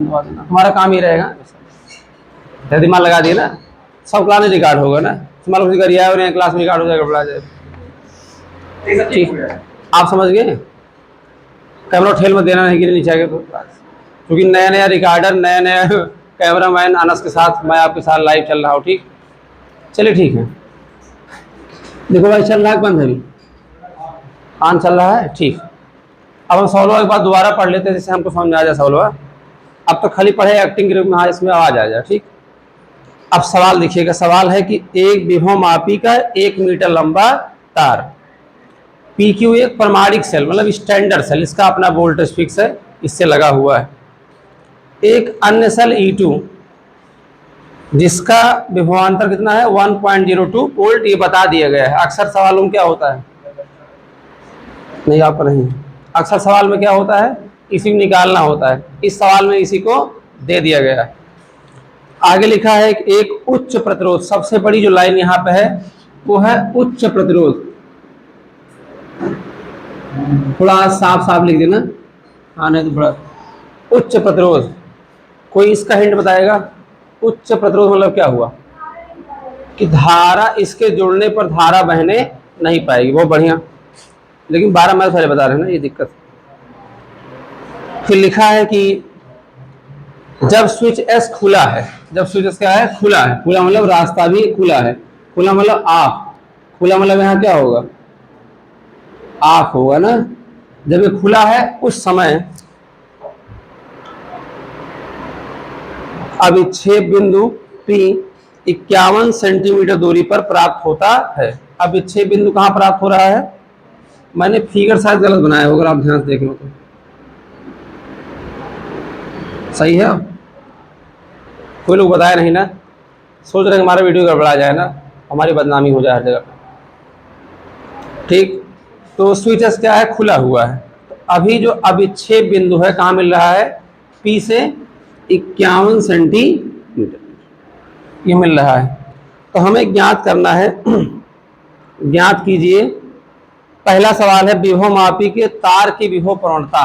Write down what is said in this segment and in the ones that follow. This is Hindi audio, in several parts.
तुम्हारा काम ही रहेगा, दिमाग लगा दिए ना, सब क्लास में रिकॉर्ड होगा ना, तुम्हारा कुछ करिए और क्लास में रिकॉर्ड हो जाएगा, पढ़ा जाए। ठीक, आप समझ गए। कैमरा ठेल में देना नहीं, गिर नीचे आगे तो, क्योंकि नया नया रिकॉर्डर, नया नया कैमरा मैन अनस के साथ मैं आपके साथ लाइव चल रहा हूँ। ठीक, चलिए ठीक है। देखो भाई चल रहा है बंद, अभी ऑन चल रहा है। ठीक, अब हम सॉल्वा एक बार दोबारा पढ़ लेते हैं जिससे हमको समझ में आ जाए सॉल्वा। अब तो खाली पढ़े एक्टिंग के रूप में, हाँ इसमें आवाज आ जाए। ठीक, अब सवाल देखिएगा। सवाल है कि एक विभव मापी का 1 मीटर लंबा तार पी क्यू एक प्रमाणिक सेल, मतलब स्टैंडर्ड सेल, इसका अपना वोल्टेज फिक्स है, इससे लगा हुआ है। एक अन्य सेल E2 जिसका विभवांतर कितना है 1.02 वोल्ट, ये बता दिया गया है। अक्सर सवालों में क्या होता है, नहीं आपको नहीं, अक्सर सवाल में क्या होता है, इसी में निकालना होता है। इस सवाल में इसी को दे दिया गया है। आगे लिखा है एक उच्च प्रतिरोध, सबसे बड़ी जो लाइन यहाँ पे है वो है उच्च प्रतिरोध। थोड़ा साफ साफ लिख देना, हाँ नहीं तो थोड़ा। उच्च प्रतिरोध, कोई इसका हिंट बताएगा। उच्च प्रतिरोध मतलब क्या हुआ कि धारा इसके जुड़ने पर धारा बहने नहीं पाएगी। बहुत बढ़िया, लेकिन 12 मैं पहले बता रहे हैं ना, ये दिक्कत। फिर लिखा है कि जब स्विच एस खुला है, जब स्विच एस क्या है, खुला है, खुला मतलब रास्ता भी खुला है, खुला मतलब ऑफ, खुला मतलब यहाँ क्या होगा, ऑफ होगा ना। जब ये खुला है उस समय अविच्छेद बिंदु P 51 सेंटीमीटर दूरी पर प्राप्त होता है। अविच्छेद बिंदु कहाँ प्राप्त हो रहा है, मैंने फिगर शायद गलत बनाया होगा, अगर आप ध्यान से देख लो तो सही है। कोई लोग बताया नहीं ना, सोच रहे हमारा वीडियो गड़बड़ा जाए ना, हमारी बदनामी हो जाए हर जगह पे। ठीक, तो स्विच एस क्या है, खुला हुआ है। तो अभी जो अविच्छेद बिंदु है कहाँ मिल रहा है, P से 51 सेंटीमीटर ये मिल रहा है। तो हमें ज्ञात करना है, ज्ञात कीजिए। पहला सवाल है विभव मापी के तार की विभव प्रवणता।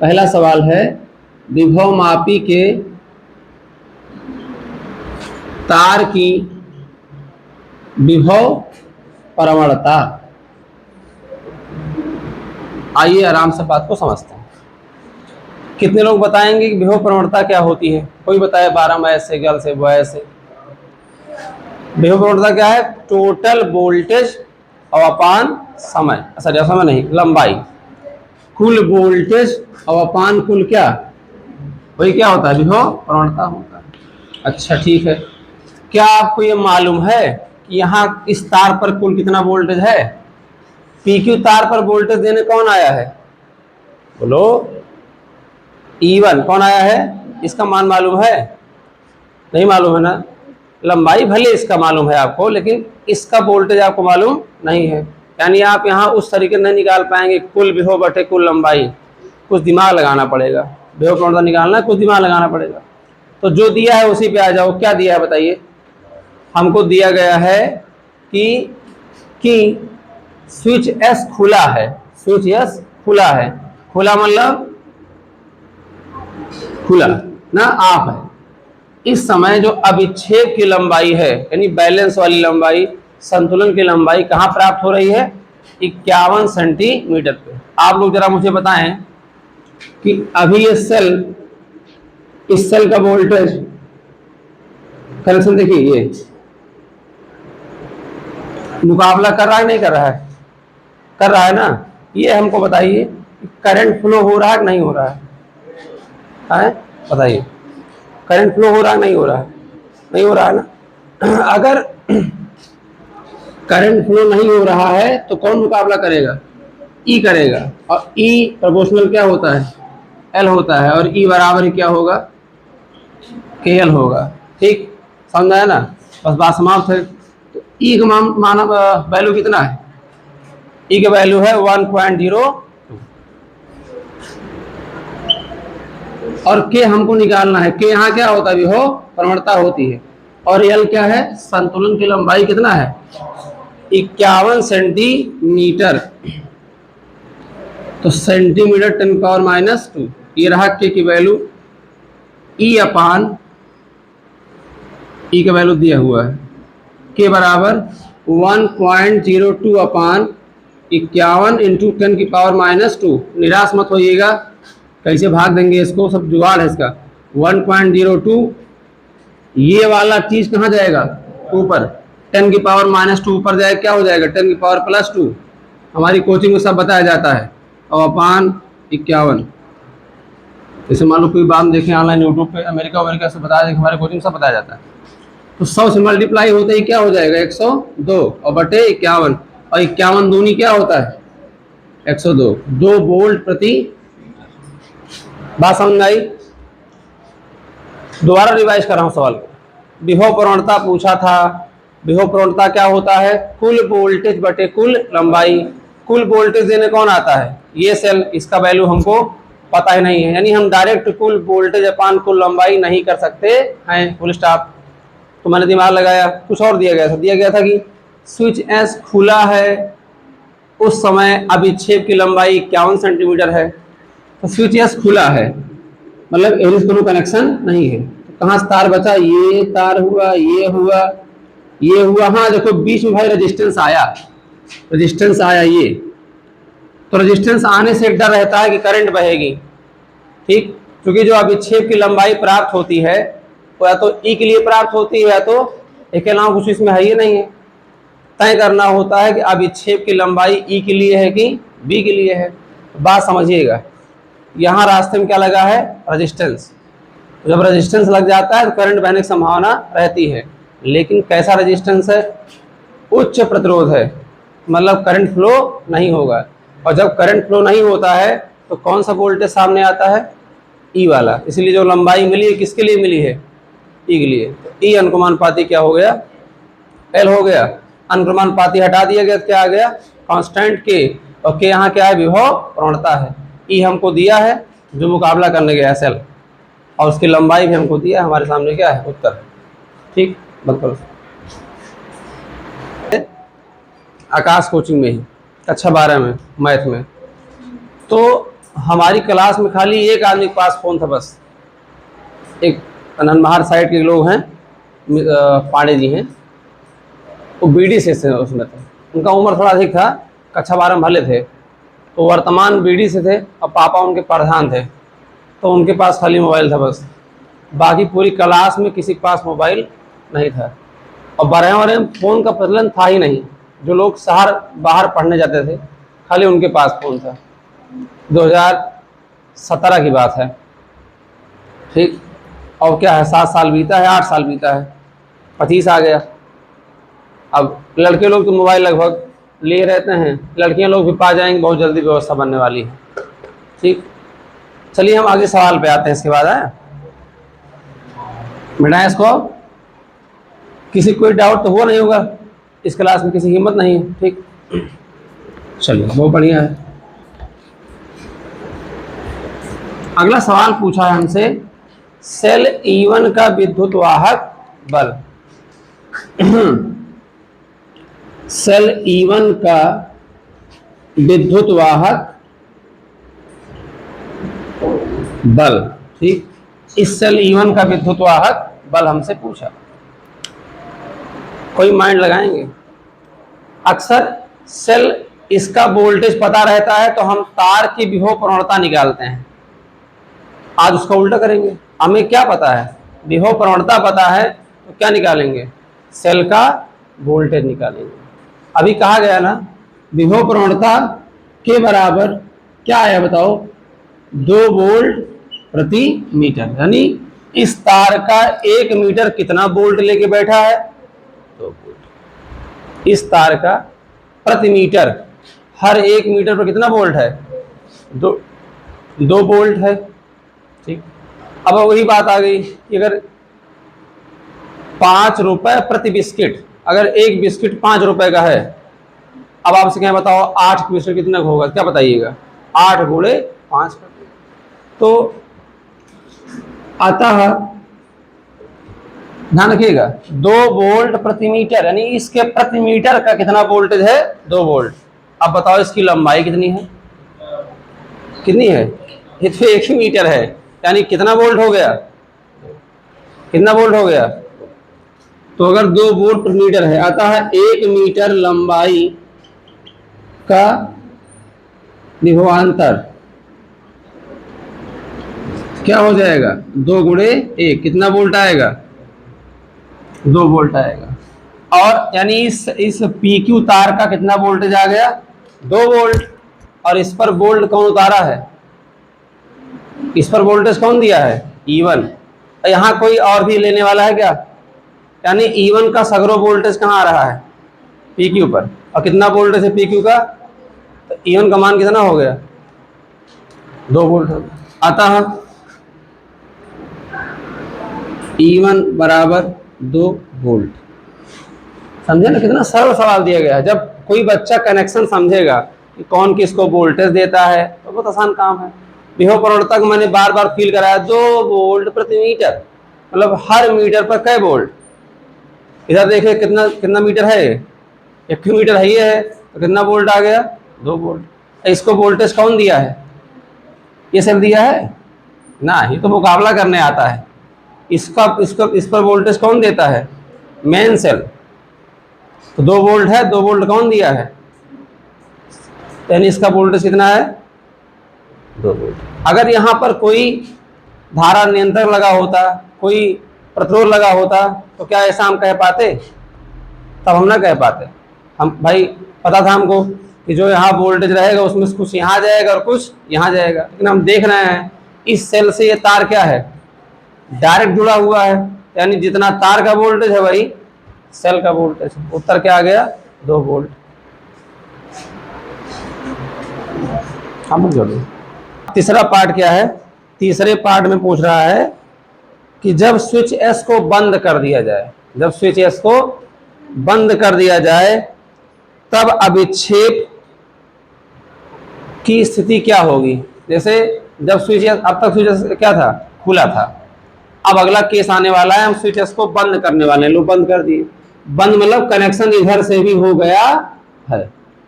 पहला सवाल है विभव मापी के तार की विभव प्रवणता। आइए आराम से बात को समझते हैं। कितने लोग बताएंगे कि विभव प्रवणता क्या होती है, कोई बताए, 12 में से, गर्ल से, बॉय से। विभव प्रवणता क्या है, टोटल वोल्टेज अपान समय, सॉरी समय नहीं, लंबाई, कुल वोल्टेज अपान कुल क्या, वही क्या होता है, विभव प्रवणता होता है। अच्छा ठीक है, क्या आपको ये मालूम है कि यहाँ इस तार पर कुल कितना वोल्टेज है। PQ तार पर वोल्टेज देने कौन आया है, बोलो, E1 कौन आया है, इसका मान मालूम है, नहीं मालूम है ना। लंबाई भले इसका मालूम है आपको, लेकिन इसका वोल्टेज आपको मालूम नहीं है। यानी आप यहाँ उस तरीके नहीं निकाल पाएंगे कुल विभव बटे कुल लंबाई, कुछ दिमाग लगाना पड़ेगा। विभव प्रवणता निकालना कुछ दिमाग लगाना पड़ेगा। तो जो दिया है उसी पे आ जाओ। क्या दिया है बताइए, हमको दिया गया है कि स्विच एस खुला है, स्विच एस खुला है, खुला मतलब खुला ना, ऑफ है। इस समय जो अविच्छेद की लंबाई है, यानी बैलेंस वाली लंबाई, संतुलन की लंबाई कहाँ प्राप्त हो रही है, 51 सेंटीमीटर पे। आप लोग जरा मुझे बताएं कि अभी ये सेल, इस सेल का वोल्टेज कनेक्शन देखिए, ये मुकाबला कर रहा है नहीं कर रहा है, कर रहा है ना। ये हमको बताइए करंट फ्लो हो रहा है नहीं हो रहा है, बताइए करंट फ्लो हो रहा है नहीं हो रहा है, नहीं हो रहा है ना। अगर करंट फ्लो नहीं हो रहा है तो कौन मुकाबला करेगा, ई करेगा, और ई प्रोपोर्शनल क्या होता है, एल होता है, और ई बराबर क्या होगा, के एल होगा। ठीक, समझ आया ना, बस बात समाप्त है। तो ई का माना वैल्यू कितना है, ई का वैल्यू है 1.02, और के हमको निकालना है। के यहाँ क्या होता है, विभव प्रवणता होती है, और एल क्या है, संतुलन की लंबाई कितना है, 51 सेंटीमीटर। तो सेंटीमीटर 10⁻², ये रहा के की वैल्यू। ई अपान ई का वैल्यू दिया हुआ है के बराबर 1.02 अपान 51 इंटू 10⁻²। निराश मत होइएगा, कैसे भाग देंगे इसको, सब जुगाड़ है इसका। 1.02 ये वाला चीज कहाँ जाएगा, ऊपर 10⁻² ऊपर जाएगा, क्या हो जाएगा 10⁻+2। हमारी कोचिंग में सब बताया जाता है। और अपान 51, जैसे मान लो कोई बात देखें ऑनलाइन यूट्यूब पे, अमेरिका से बताया जाए, हमारे कोचिंग सब बताया जाता है। तो 100 से मल्टीप्लाई होते ही क्या हो जाएगा 102 और बटे 51, और 51 दूनी क्या होता है 102, 2 वोल्ट प्रति। बात समझ में आई? दोबारा रिवाइज कर रहा हूं सवाल को। विभव प्रवणता पूछा था। विभव प्रवणता क्या होता है, कुल वोल्टेज बटे कुल लंबाई। कुल वोल्टेज देने कौन आता है, ये सेल, इसका वैल्यू हमको पता ही नहीं है, यानी हम डायरेक्ट कुल वोल्टेज अपान कुल लंबाई नहीं कर सकते हैं, फुल स्टॉप। तो मैंने दिमाग लगाया, कुछ और दिया गया था कि स्विच एस खुला है, उस समय अभिक्षेप की लंबाई 51 सेंटीमीटर है। तो स्विच एस खुला है मतलब एरिस कोनो कनेक्शन नहीं है। तो कहाँ से तार बचा, ये तार हुआ, ये हुआ, ये हुआ। हाँ देखो बीच में भाई रेजिस्टेंस आया ये। तो रेजिस्टेंस आने से एक डर रहता है कि करंट बहेगी, ठीक, क्योंकि जो अभिक्षेप की लंबाई प्राप्त होती है वो या तो ई के लिए प्राप्त होती है या तो एक अलावा कुछ इसमें है ही नहीं है। तय करना होता है कि अभिक्षेप की लंबाई ई के लिए है कि बी के लिए है। बात समझिएगा, यहाँ रास्ते में क्या लगा है, रेजिस्टेंस। जब रेजिस्टेंस लग जाता है तो करंट बहने की संभावना रहती है, लेकिन कैसा रेजिस्टेंस है, उच्च प्रतिरोध है, मतलब करंट फ्लो नहीं होगा। और जब करंट फ्लो नहीं होता है तो कौन सा वोल्टेज सामने आता है, ई वाला। इसलिए जो लंबाई मिली है किसके लिए मिली है, ई के लिए। तो ई अनुक्रमानुपाती क्या हो गया, एल हो गया। अनुक्रमानुपाती हटा दिया गया तो क्या आ गया, कांस्टेंट के, और के यहाँ क्या है, विभव प्रवणता है। ई हमको दिया है जो मुकाबला करने गया सेल, और उसकी लंबाई भी हमको दिया, हमारे सामने क्या है, उत्तर। ठीक, बिल्कुल। आकाश कोचिंग में ही कक्षा 12 में मैथ में, तो हमारी क्लास में खाली एक आदमी के पास फ़ोन था बस। एक ननमहार साइड के लोग हैं, पांडे जी हैं, वो बीडी से उसमें थे। उनका उम्र थोड़ा अधिक था, कक्षा 12 में भले थे, तो वर्तमान बीडी से थे और पापा उनके प्रधान थे। तो उनके पास खाली मोबाइल था बस, बाकी पूरी क्लास में किसी के पास मोबाइल नहीं था। और 12 में फ़ोन का प्रचलन था ही नहीं। जो लोग शहर बाहर पढ़ने जाते थे खाली उनके पास फ़ोन था। 2017 की बात है, ठीक। और क्या है, 7 साल बीता है, 8 साल बीता है, 25 आ गया। अब लड़के लोग तो मोबाइल लगभग लिए रहते हैं, लड़कियां लोग भी पा जाएंगे, बहुत जल्दी व्यवस्था बनने वाली है, ठीक। चलिए हम आगे सवाल पे आते हैं। इसके बाद है मिटाएं इसको। किसी कोई डाउट तो हुआ नहीं होगा इस क्लास में, किसी की हिम्मत नहीं है, ठीक। चलिए बहुत बढ़िया है। अगला सवाल पूछा है हमसे, सेल E1 का विद्युत वाहक बल। सेल E1 का विद्युत वाहक बल, ठीक। इस सेल E1 का विद्युत वाहक बल हमसे पूछा, कोई माइंड लगाएंगे। अक्सर सेल इसका वोल्टेज पता रहता है तो हम तार की विभव प्रवणता निकालते हैं। आज उसका उल्टा करेंगे। हमें क्या पता है, विभव प्रवणता पता है, तो क्या निकालेंगे, सेल का वोल्टेज निकालेंगे। अभी कहा गया ना, विभव प्रवणता के बराबर क्या है बताओ, 2 वोल्ट प्रति मीटर। यानी इस तार का 1 मीटर कितना वोल्ट लेके बैठा है, 2 वोल्ट। इस तार का प्रति मीटर, हर 1 मीटर पर कितना वोल्ट है, 2 वोल्ट है, ठीक। अब वही बात आ गई कि अगर 5 रुपए प्रति बिस्किट, अगर एक बिस्किट 5 रुपए का है, अब आपसे क्या बताओ 8 बिस्किट कितना होगा, क्या बताइएगा, 8 गुणे 5। तो आता है, ध्यान रखिएगा, 2 वोल्ट प्रति मीटर, यानी इसके प्रति मीटर का कितना वोल्टेज है, 2 वोल्ट। अब बताओ इसकी लंबाई कितनी है, कितनी है, ये तो 1 ही मीटर है, यानी कितना वोल्ट हो गया, कितना वोल्ट हो गया? तो अगर 2 वोल्ट पर मीटर है, आता है 1 मीटर लंबाई का विभवांतर क्या हो जाएगा? 2 गुणे 1, कितना वोल्ट आएगा? 2 वोल्ट आएगा। और यानी इस PQ तार का कितना वोल्टेज आ गया? 2 वोल्ट। और इस पर वोल्ट कौन उतारा है? इस पर वोल्टेज कौन दिया है? E1। यहाँ कोई और भी लेने वाला है क्या? यानी E1 का सगरो वोल्टेज कहाँ आ रहा है? PQ पर। और कितना वोल्टेज है PQ का? तो E1 का मान कितना हो गया? 2 वोल्ट हो गया। आता है E1 बराबर 2 वोल्ट। समझे ना, कितना सरल सवाल दिया गया है। जब कोई बच्चा कनेक्शन समझेगा कि कौन किसको वोल्टेज देता है तो बहुत आसान काम है। विभव प्रवणता मैंने बार बार फील कराया, 2 वोल्ट प्रति मीटर, मतलब हर मीटर पर कै वोल्ट। इधर देखिए कितना कितना मीटर है, 1 मीटर है, ये है तो कितना वोल्ट आ गया? 2 वोल्ट। इसको वोल्टेज कौन दिया है? ये सेल दिया है ना, ये तो मुकाबला करने आता है। इस पर वोल्टेज कौन देता है? Main cell. तो 2 वोल्ट है, 2 वोल्ट कौन दिया है? यानी इसका वोल्टेज कितना है? 2 वोल्ट। अगर यहाँ पर कोई धारा नियंत्रक लगा होता, कोई प्रतिरोध लगा होता, तो क्या ऐसा हम कह पाते? तब हम ना कह पाते। हम भाई पता था हमको कि जो यहाँ वोल्टेज रहेगा उसमें से कुछ यहाँ जाएगा और कुछ यहाँ जाएगा, लेकिन हम देख रहे हैं इस सेल से ये तार क्या है? डायरेक्ट जुड़ा हुआ है। यानी जितना तार का वोल्टेज है वही सेल का वोल्टेज। उत्तर क्या आ गया? 2 वोल्ट। हम जोड़ो। तीसरा पार्ट क्या है? तीसरे पार्ट में पूछ रहा है कि जब स्विच एस को बंद कर दिया जाए, जब स्विच एस को बंद कर दिया जाए तब अभिक्षेप की स्थिति क्या होगी? जैसे जब स्विच एस, अब तक स्विच एस क्या था? खुला था। अब अगला केस आने वाला है, हम स्विच एस को बंद करने वाले हैं। लो बंद कर दिए। बंद मतलब कनेक्शन इधर से भी हो गया है,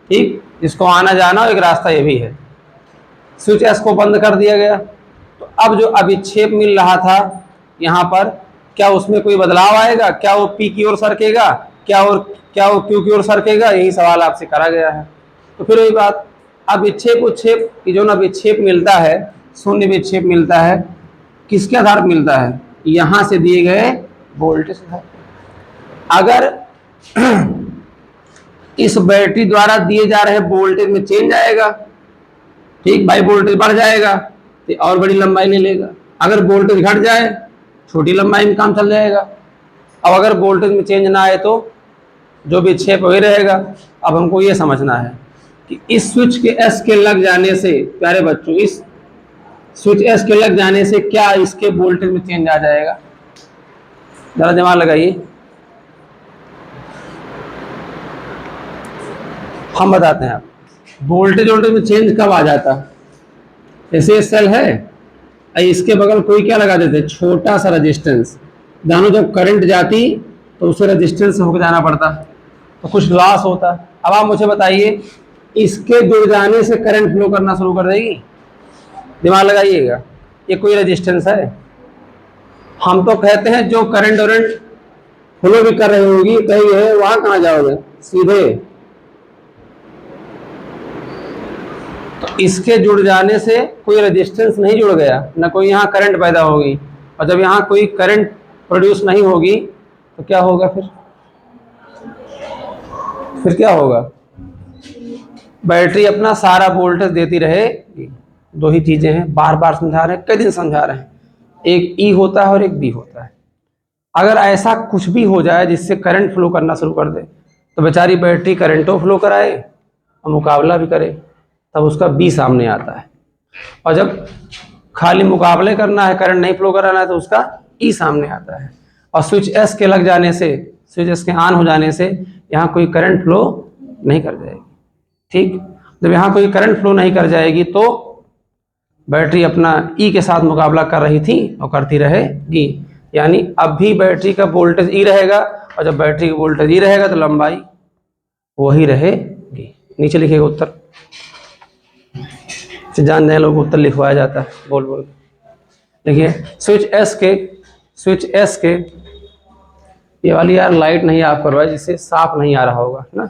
ठीक, इसको आना जाना एक रास्ता ये भी है। स्विच एस को बंद कर दिया गया, तो अब जो अभिक्षेप मिल रहा था यहाँ पर, क्या उसमें कोई बदलाव आएगा? क्या वो P की ओर सरकेगा? क्या वो Q की ओर सरकेगा? यही सवाल आपसे करा गया है। तो फिर वही बात, अब विक्षेप उच्छेप की जो ना विक्षेप मिलता है, शून्य विक्षेप मिलता है, किसके आधार पर मिलता है? यहाँ से दिए गए वोल्टेज। अगर इस बैटरी द्वारा दिए जा रहे वोल्टेज में चेंज आएगा, ठीक, भाई वोल्टेज बढ़ जाएगा तो और बड़ी लंबाई ले लेगा। अगर वोल्टेज घट जाए छोटी लंबाई में काम चल जाएगा। अब अगर वोल्टेज में चेंज ना आए तो जो विक्षेप वही रहेगा। अब हमको ये समझना है कि इस स्विच के एस के लग जाने से, प्यारे बच्चों, इस स्विच एस के लग जाने से क्या इसके वोल्टेज में चेंज आ जाएगा? जरा दिमाग लगाइए। हम बताते हैं आप वोल्टेज में चेंज कब आ जाता? जैसे सेल है, इसके बगल कोई क्या लगा देते? छोटा सा रेजिस्टेंस। दोनों जब करंट जाती तो उसे रेजिस्टेंस से होकर जाना पड़ता, तो कुछ लॉस होता। अब आप मुझे बताइए, इसके जुड़ जाने से करंट फ्लो करना शुरू कर देगी? दिमाग लगाइएगा, ये कोई रेजिस्टेंस है? हम तो कहते हैं जो करंट वरेंट फ्लो भी कर रही होगी कहीं है, वहां कहाँ जाओगे? सीधे। तो इसके जुड़ जाने से कोई रेजिस्टेंस नहीं जुड़ गया, ना कोई यहाँ करंट पैदा होगी। और जब यहाँ कोई करंट प्रोड्यूस नहीं होगी तो क्या होगा? फिर क्या होगा? बैटरी अपना सारा वोल्टेज देती रहेगी। 2 ही चीजें हैं, बार बार समझा रहे हैं, कई दिन समझा रहे हैं। एक ई होता है और एक बी होता है। अगर ऐसा कुछ भी हो जाए जिससे करंट फ्लो करना शुरू कर दे तो बेचारी बैटरी करंटो फ्लो कराए और मुकाबला भी करे, तब उसका बी सामने आता है। और जब खाली मुकाबले करना है, करंट नहीं फ्लो कराना है, तो उसका ई सामने आता है। और स्विच एस के लग जाने से, स्विच एस के ऑन हो जाने से यहाँ कोई करंट फ्लो नहीं कर जाएगी, ठीक। जब यहाँ कोई करंट फ्लो नहीं कर जाएगी तो बैटरी अपना ई के साथ मुकाबला कर रही थी और करती रहेगी। यानी अब भी बैटरी का वोल्टेज ई रहेगा, और जब बैटरी का वोल्टेज ई रहेगा तो लंबाई वही रहेगी। नीचे लिखिएगा उत्तर, जान जाए लोग उत्तर लिखवाया जाता है बोल बोल। देखिए स्विच एस के स्विच एस के, ये वाली यार लाइट नहीं ऑफ करवाई जिससे साफ नहीं आ रहा होगा है ना।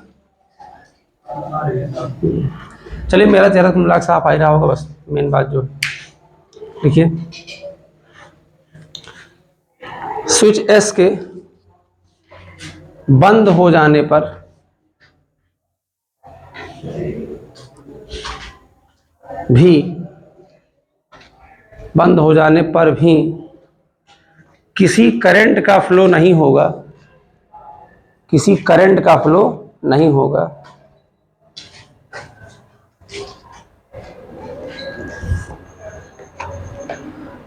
चलिए मेरा चेहरा तो मिला साफ आ ही रहा होगा, बस मेन बात जो है देखिए, स्विच एस के बंद हो जाने पर भी किसी करंट का फ्लो नहीं होगा, किसी करंट का फ्लो नहीं होगा।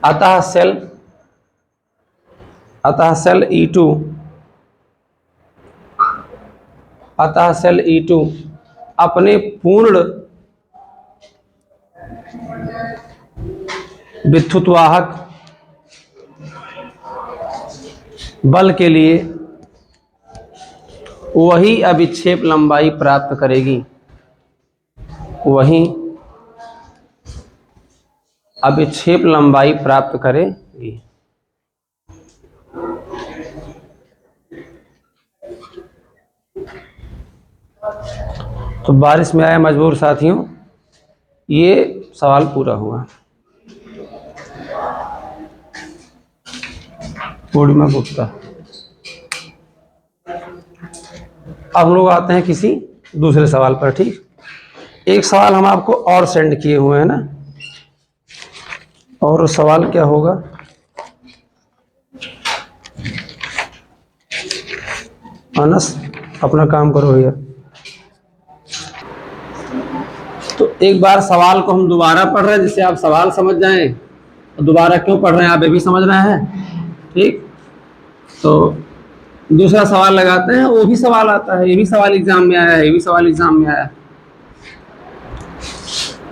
अतः सेल E2 अपने पूर्ण विद्युतवाहक बल के लिए वही अभिक्षेप लंबाई प्राप्त करेगी, वही अभिक्षेप लंबाई प्राप्त करेगी। तो बारिश में आए मजबूर साथियों, ये सवाल पूरा हुआ। पूर्णिमा गुप्ता। अब हम लोग आते हैं किसी दूसरे सवाल पर। ठीक, एक सवाल हम आपको और सेंड किए हुए हैं ना, और सवाल क्या होगा, अनस अपना काम करो भैया। तो एक बार सवाल को हम दोबारा पढ़ रहे हैं जिससे आप सवाल समझ जाएं, और दोबारा क्यों पढ़ रहे हैं आप ये भी समझ रहे हैं। ठीक, तो दूसरा सवाल लगाते हैं, वो भी सवाल आता है, ये भी सवाल एग्जाम में आया है, ये भी सवाल एग्जाम में आया है।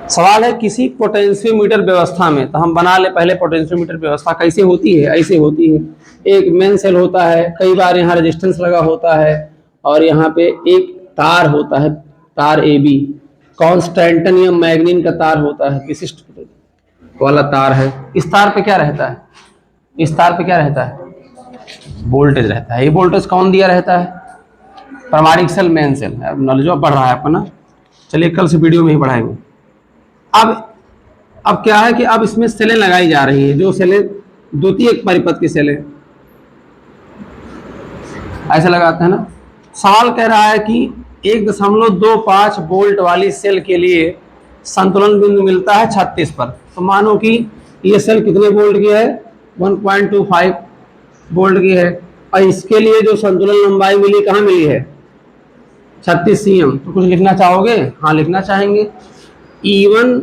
सवाल है किसी पोटेंशियोमीटर व्यवस्था में, तो हम बना ले पहले पोटेंशियोमीटर व्यवस्था कैसे होती है। ऐसे होती है, एक मेन सेल होता है, कई बार यहाँ रेजिस्टेंस लगा होता है, और यहाँ पे एक तार होता है, तार AB, कॉन्स्टेंटिनियम मैग्नीन का तार होता है, विशिष्ट वाला तार है। इस तार पे क्या रहता है, इस तार पे क्या रहता है, वोल्टेज रहता है। ये वोल्टेज कौन दिया रहता है, प्राइमरी सेल, मेन सेल। अब नॉलेज बढ़ रहा है अपना, चलिए कल से वीडियो में ही पढ़ाएंगे। अब क्या है कि अब इसमें सेलें लगाई जा रही है, जो सेलें द्वितीयक परिपथ की सेलें ऐसे लगाते हैं ना। सवाल कह रहा है कि 1.25 वोल्ट वाली सेल के लिए संतुलन बिंदु मिलता है 36 पर। तो मानो कि ये सेल कितने वोल्ट की है, 1.25 वोल्ट की है, और इसके लिए जो संतुलन लंबाई मिली कहाँ मिली है, 36 cm। तो कुछ लिखना चाहोगे, हाँ लिखना चाहेंगे, E1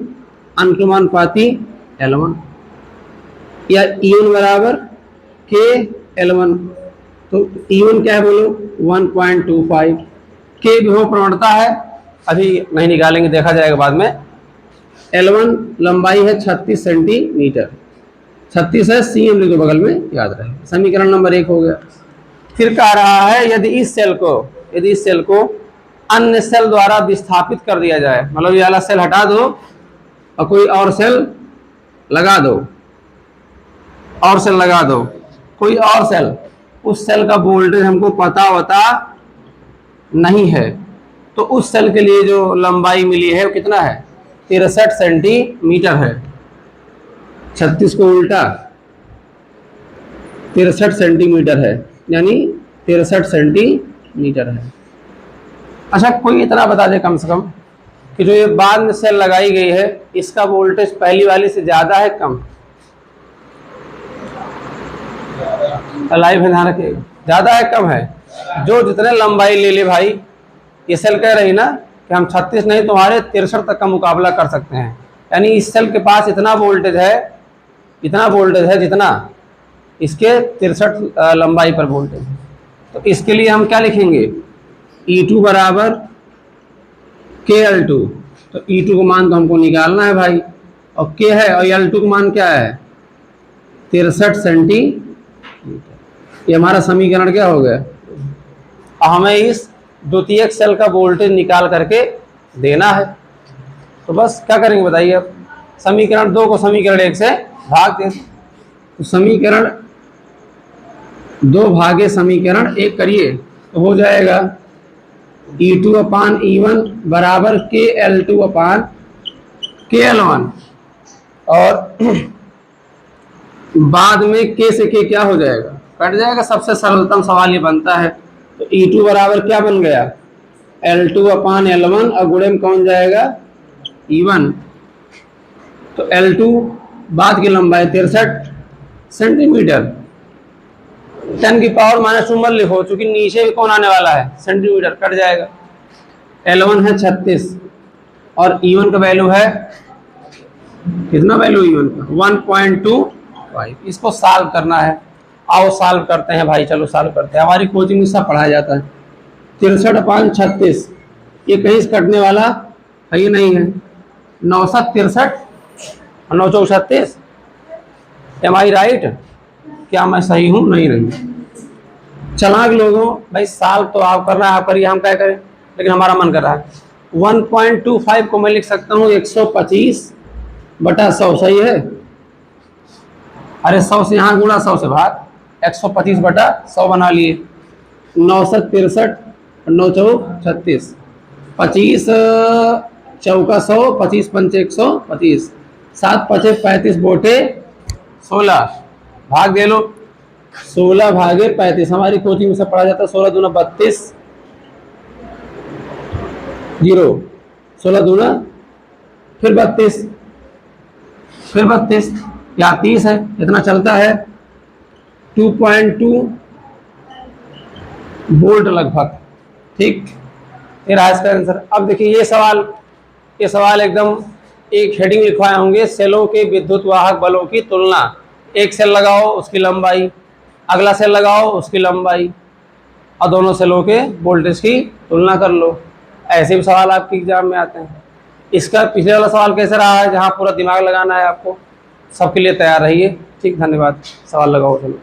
अनुक्रमानुपाती L1 या E1 बराबर K L1। तो E1 क्या है बोलो, 1.25। K विभव प्रवणता है, अभी नहीं निकालेंगे, देखा जाएगा बाद में। L1 लंबाई है 36 सेंटीमीटर, 36 है, cm लिखो बगल में, याद रहे। समीकरण नंबर 1 हो गया। फिर कह रहा है यदि इस सेल को अन्य सेल द्वारा विस्थापित कर दिया जाए, मतलब ये वाला सेल हटा दो और कोई और सेल लगा दो, और सेल लगा दो, कोई और सेल, उस सेल का वोल्टेज हमको पता नहीं है, तो उस सेल के लिए जो लंबाई मिली है वो कितना है, 63 सेंटीमीटर है। 36 को उल्टा 63 सेंटीमीटर है, यानी 63 सेंटीमीटर है। अच्छा, कोई इतना बता दे कम से कम कि जो ये बाद में सेल लगाई गई है, इसका वोल्टेज पहली वाली से ज़्यादा है कम, लाइव है, ध्यान रखिएगा, ज़्यादा है कम है। जो जितने लंबाई ले ले भाई, ये सेल कह रही ना कि हम 36 नहीं तुम्हारे 63 तक का मुकाबला कर सकते हैं, यानी इस सेल के पास इतना वोल्टेज है जितना इसके 63 लंबाई पर वोल्टेज है। तो इसके लिए हम क्या लिखेंगे, E2 बराबर KL2। तो E2 को मान तो हमको निकालना है भाई, और K है, और L2 का मान क्या है, 63 सेंटीमीटर। ये हमारा समीकरण क्या हो गया। हमें इस द्वितीयक सेल का वोल्टेज निकाल करके देना है, तो बस क्या करेंगे बताइए। अब समीकरण 2 को समीकरण 1 से भाग दें, तो समीकरण दो भागे समीकरण एक करिए तो हो जाएगा E2/E1 बराबर KL2/KL1 और बाद में K से K क्या हो जाएगा, कट जाएगा। सबसे सरलतम सवाल ये बनता है। तो E2 बराबर क्या बन गया, L2/L1 और गुणे में कौन जाएगा, E1। तो L2 बाद की लंबाई 63 सेंटीमीटर, 10⁻² मत लिखो चूंकि नीचे भी कौन आने वाला है, सेंटीमीटर, कट जाएगा। L1 है 36 और E1 का वैल्यू है कितना, वैल्यू E1 का 1.25। इसको सॉल्व करना है, आओ सॉल्व करते हैं भाई, चलो सॉल्व करते हैं। हमारी कोचिंग में सब पढ़ाया जाता है। 63/36 ये कहीं से कटने वाला है, ये नहीं है। 963 और 9×4 = 36। एम आई राइट, क्या मैं सही हूँ, नहीं रही। चालाक लोगों भाई, सॉल्व तो आप करना है, आप करिए, हम क्या करें, लेकिन हमारा मन कर रहा है। 1.25 को मैं लिख सकता हूँ 125/100, सही है। अरे 100 से यहाँ गुणा 100 से भाग, 125/100 बना लिए। 963 और 9×4 = 36, 25 100, 25 5 125, 7 5 35 बोटे 16, भाग दे लो। 16/35 हमारी कोचिंग में सब पढ़ा जाता है। 16 दूना 32, 0, 16 दूना फिर 32, फिर 32, या 30 है, इतना चलता है। 2.2 वोल्ट लगभग, ठीक। ये रहा इसका आंसर। अब देखिए ये सवाल एकदम एक हेडिंग लिखवाए होंगे, सेलों के विद्युत वाहक बलों की तुलना। एक सेल लगाओ उसकी लंबाई, अगला सेल लगाओ उसकी लंबाई, और दोनों सेलों के वोल्टेज की तुलना कर लो। ऐसे भी सवाल आपके एग्जाम में आते हैं। इसका पिछले वाला सवाल कैसे रहा है, जहाँ पूरा दिमाग लगाना है आपको, सबके लिए तैयार रहिए। ठीक, धन्यवाद। सवाल लगाओ चलो।